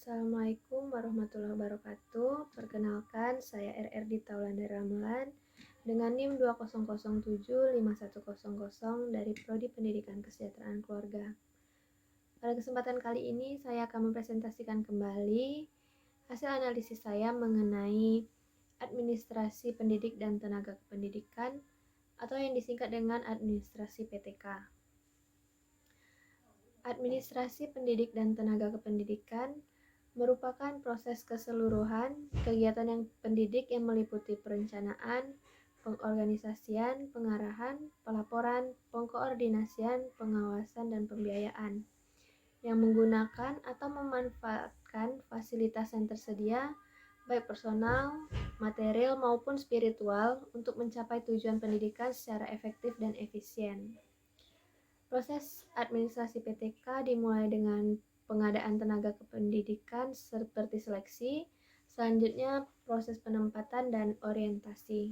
Assalamualaikum warahmatullahi wabarakatuh. Perkenalkan, saya RR Dita Wulandari Ramelan dengan NIM 20075100 dari Prodi Pendidikan Kesejahteraan Keluarga. Pada kesempatan kali ini, saya akan mempresentasikan kembali hasil analisis saya mengenai administrasi pendidik dan tenaga kependidikan atau yang disingkat dengan administrasi PTK. Administrasi pendidik dan tenaga kependidikan merupakan proses keseluruhan kegiatan yang pendidik yang meliputi perencanaan, pengorganisasian, pengarahan, pelaporan, pengkoordinasian, pengawasan, dan pembiayaan yang menggunakan atau memanfaatkan fasilitas yang tersedia, baik personal, material, maupun spiritual untuk mencapai tujuan pendidikan secara efektif dan efisien. Proses administrasi PTK dimulai dengan pengadaan tenaga kependidikan seperti seleksi, selanjutnya proses penempatan dan orientasi.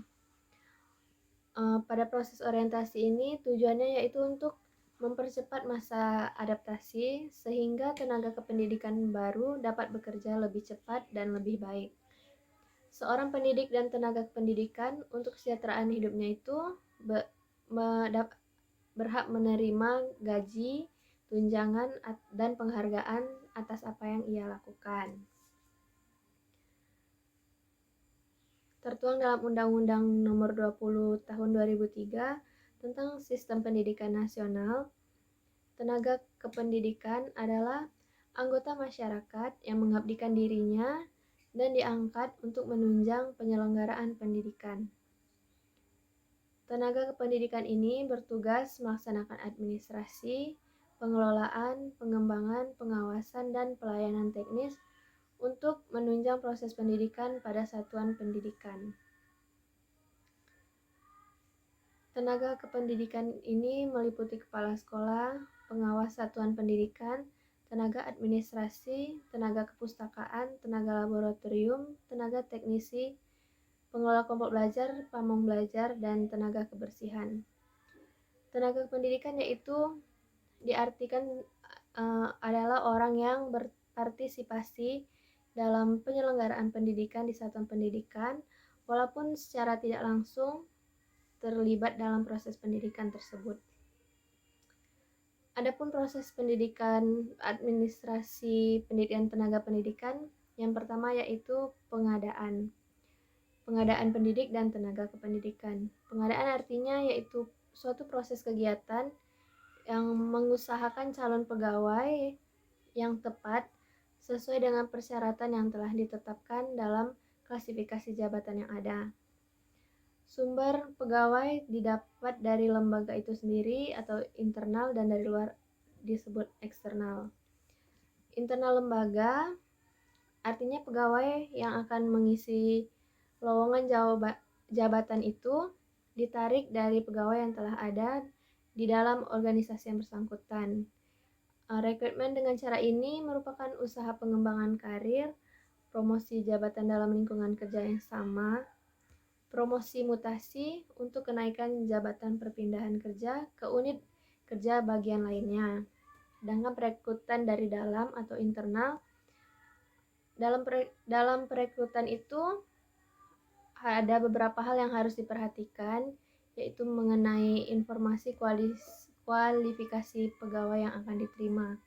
Pada proses orientasi ini tujuannya yaitu untuk mempercepat masa adaptasi sehingga tenaga kependidikan baru dapat bekerja lebih cepat dan lebih baik. Seorang pendidik dan tenaga kependidikan untuk kesejahteraan hidupnya itu berhak menerima gaji, tunjangan, dan penghargaan atas apa yang ia lakukan. Tertuang dalam Undang-Undang Nomor 20 Tahun 2003 tentang Sistem Pendidikan Nasional, tenaga kependidikan adalah anggota masyarakat yang mengabdikan dirinya dan diangkat untuk menunjang penyelenggaraan pendidikan. Tenaga kependidikan ini bertugas melaksanakan administrasi, pengelolaan, pengembangan, pengawasan, dan pelayanan teknis untuk menunjang proses pendidikan pada satuan pendidikan. Tenaga kependidikan ini meliputi kepala sekolah, pengawas satuan pendidikan, tenaga administrasi, tenaga kepustakaan, tenaga laboratorium, tenaga teknisi, pengelola kelompok belajar, pamong belajar, dan tenaga kebersihan. Tenaga kependidikan yaitu diartikan adalah orang yang berpartisipasi dalam penyelenggaraan pendidikan di satuan pendidikan walaupun secara tidak langsung terlibat dalam proses pendidikan tersebut. Adapun proses pendidikan administrasi pendidikan tenaga pendidikan, yang pertama yaitu pengadaan pendidik dan tenaga kependidikan. Pengadaan artinya yaitu suatu proses kegiatan yang mengusahakan calon pegawai yang tepat sesuai dengan persyaratan yang telah ditetapkan dalam klasifikasi jabatan yang ada. Sumber pegawai didapat dari lembaga itu sendiri atau internal dan dari luar disebut eksternal. Internal lembaga artinya pegawai yang akan mengisi lowongan jabatan itu ditarik dari pegawai yang telah ada di dalam organisasi yang bersangkutan. Rekrutmen dengan cara ini merupakan usaha pengembangan karir, promosi jabatan dalam lingkungan kerja yang sama, promosi mutasi untuk kenaikan jabatan perpindahan kerja ke unit kerja bagian lainnya. Sedangkan perekrutan dari dalam atau internal, dalam perekrutan itu ada beberapa hal yang harus diperhatikan, yaitu mengenai informasi kualifikasi pegawai yang akan diterima.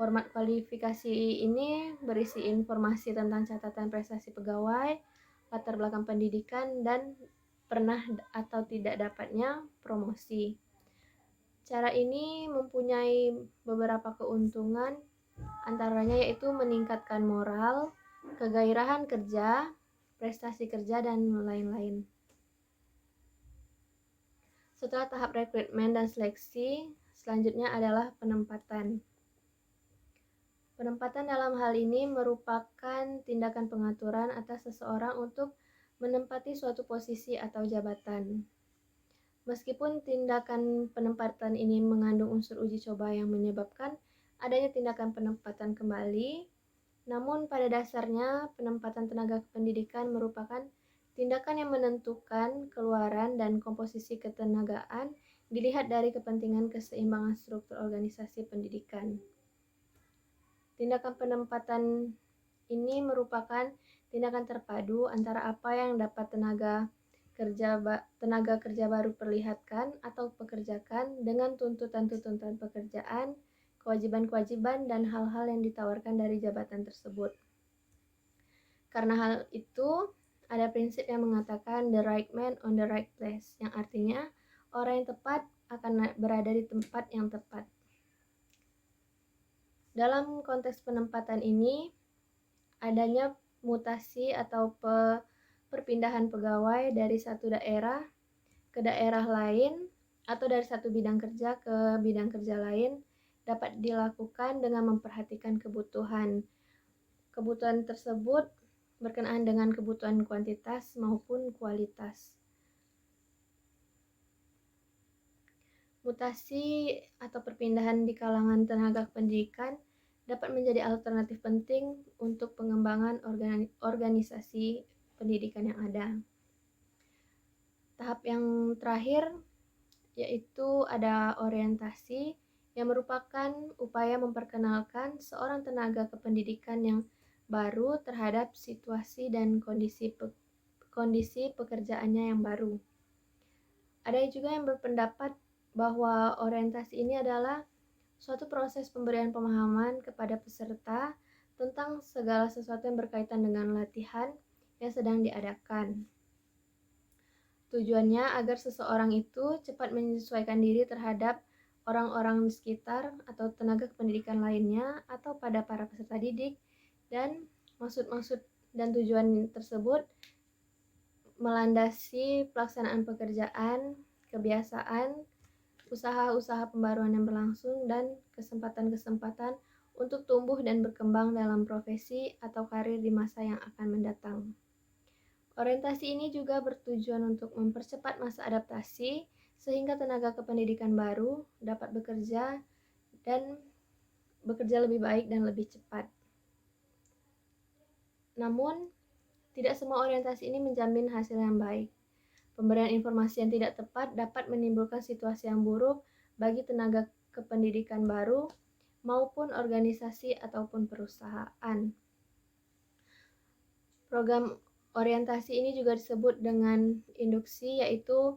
Format kualifikasi ini berisi informasi tentang catatan prestasi pegawai, latar belakang pendidikan, dan pernah atau tidak dapatnya promosi. Cara ini mempunyai beberapa keuntungan, antaranya yaitu meningkatkan moral, kegairahan kerja, prestasi kerja, dan lain-lain. Setelah tahap rekrutmen dan seleksi, selanjutnya adalah penempatan. Penempatan dalam hal ini merupakan tindakan pengaturan atas seseorang untuk menempati suatu posisi atau jabatan. Meskipun tindakan penempatan ini mengandung unsur uji coba yang menyebabkan adanya tindakan penempatan kembali, namun pada dasarnya penempatan tenaga kependidikan merupakan tindakan yang menentukan keluaran dan komposisi ketenagaan dilihat dari kepentingan keseimbangan struktur organisasi pendidikan. Tindakan penempatan ini merupakan tindakan terpadu antara apa yang dapat tenaga kerja baru perlihatkan atau pekerjakan dengan tuntutan-tuntutan pekerjaan, kewajiban-kewajiban, dan hal-hal yang ditawarkan dari jabatan tersebut. Karena hal itu, ada prinsip yang mengatakan the right man on the right place, yang artinya orang yang tepat akan berada di tempat yang tepat. Dalam konteks penempatan ini, adanya mutasi atau perpindahan pegawai dari satu daerah ke daerah lain atau dari satu bidang kerja ke bidang kerja lain dapat dilakukan dengan memperhatikan kebutuhan. Kebutuhan tersebut berkenaan dengan kebutuhan kuantitas maupun kualitas. Mutasi atau perpindahan di kalangan tenaga pendidikan dapat menjadi alternatif penting untuk pengembangan organisasi pendidikan yang ada. Tahap yang terakhir yaitu ada orientasi yang merupakan upaya memperkenalkan seorang tenaga kependidikan yang baru terhadap situasi dan kondisi pekerjaannya yang baru. Ada juga yang berpendapat bahwa orientasi ini adalah suatu proses pemberian pemahaman kepada peserta tentang segala sesuatu yang berkaitan dengan latihan yang sedang diadakan. Tujuannya agar seseorang itu cepat menyesuaikan diri terhadap orang-orang di sekitar atau tenaga kependidikan lainnya atau pada para peserta didik, dan maksud-maksud dan tujuan tersebut melandasi pelaksanaan pekerjaan, kebiasaan, usaha-usaha pembaruan yang berlangsung, dan kesempatan-kesempatan untuk tumbuh dan berkembang dalam profesi atau karir di masa yang akan mendatang. Orientasi ini juga bertujuan untuk mempercepat masa adaptasi sehingga tenaga kependidikan baru dapat bekerja lebih baik dan lebih cepat. Namun, tidak semua orientasi ini menjamin hasil yang baik. Pemberian informasi yang tidak tepat dapat menimbulkan situasi yang buruk bagi tenaga kependidikan baru maupun organisasi ataupun perusahaan. Program orientasi ini juga disebut dengan induksi, yaitu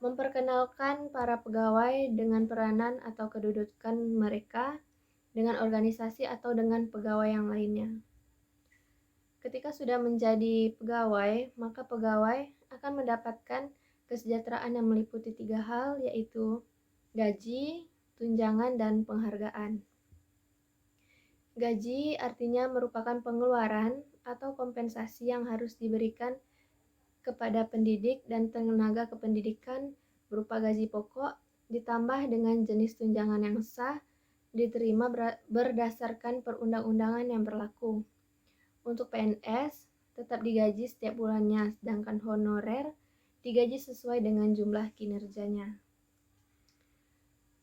memperkenalkan para pegawai dengan peranan atau kedudukan mereka dengan organisasi atau dengan pegawai yang lainnya. Ketika sudah menjadi pegawai, maka pegawai akan mendapatkan kesejahteraan yang meliputi 3 hal, yaitu gaji, tunjangan, dan penghargaan. Gaji artinya merupakan pengeluaran atau kompensasi yang harus diberikan kepada pendidik dan tenaga kependidikan berupa gaji pokok ditambah dengan jenis tunjangan yang sah diterima berdasarkan perundang-undangan yang berlaku. Untuk PNS tetap digaji setiap bulannya, sedangkan honorer digaji sesuai dengan jumlah kinerjanya.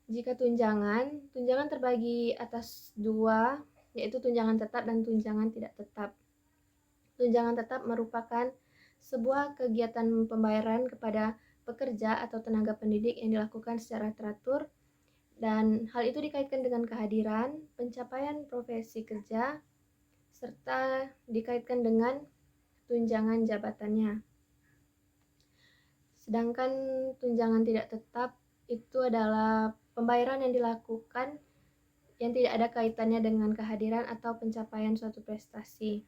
Jika tunjangan terbagi atas 2, yaitu tunjangan tetap dan tunjangan tidak tetap. Tunjangan tetap merupakan sebuah kegiatan pembayaran kepada pekerja atau tenaga pendidik yang dilakukan secara teratur, dan hal itu dikaitkan dengan kehadiran, pencapaian profesi kerja, serta dikaitkan dengan tunjangan jabatannya. Sedangkan tunjangan tidak tetap itu adalah pembayaran yang dilakukan yang tidak ada kaitannya dengan kehadiran atau pencapaian suatu prestasi.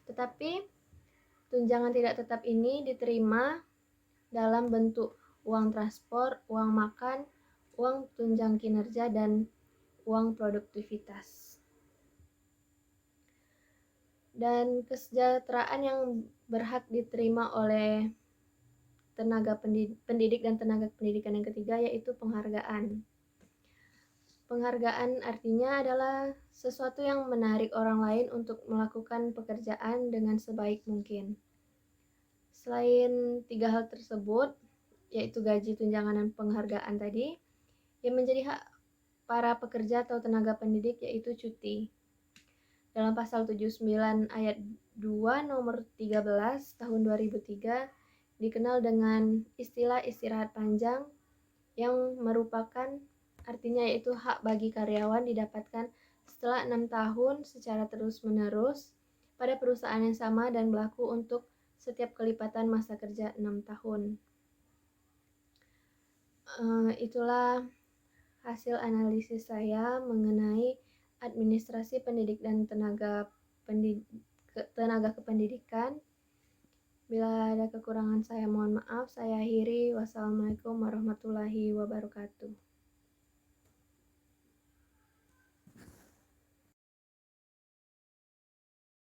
Tetapi tunjangan tidak tetap ini diterima dalam bentuk uang transport, uang makan, uang tunjang kinerja, dan uang produktivitas. Dan kesejahteraan yang berhak diterima oleh tenaga pendidik dan tenaga pendidikan yang ketiga yaitu penghargaan. Penghargaan artinya adalah sesuatu yang menarik orang lain untuk melakukan pekerjaan dengan sebaik mungkin. Selain 3 hal tersebut, yaitu gaji, tunjangan, dan penghargaan tadi, yang menjadi hak para pekerja atau tenaga pendidik yaitu cuti. Dalam pasal 79 ayat 2 nomor 13 tahun 2003 dikenal dengan istilah istirahat panjang, yang merupakan artinya yaitu hak bagi karyawan didapatkan setelah 6 tahun secara terus-menerus pada perusahaan yang sama dan berlaku untuk setiap kelipatan masa kerja 6 tahun. Itulah hasil analisis saya mengenai administrasi pendidik dan tenaga kependidikan. Bila ada kekurangan saya mohon maaf. Saya akhiri. Wassalamualaikum warahmatullahi wabarakatuh.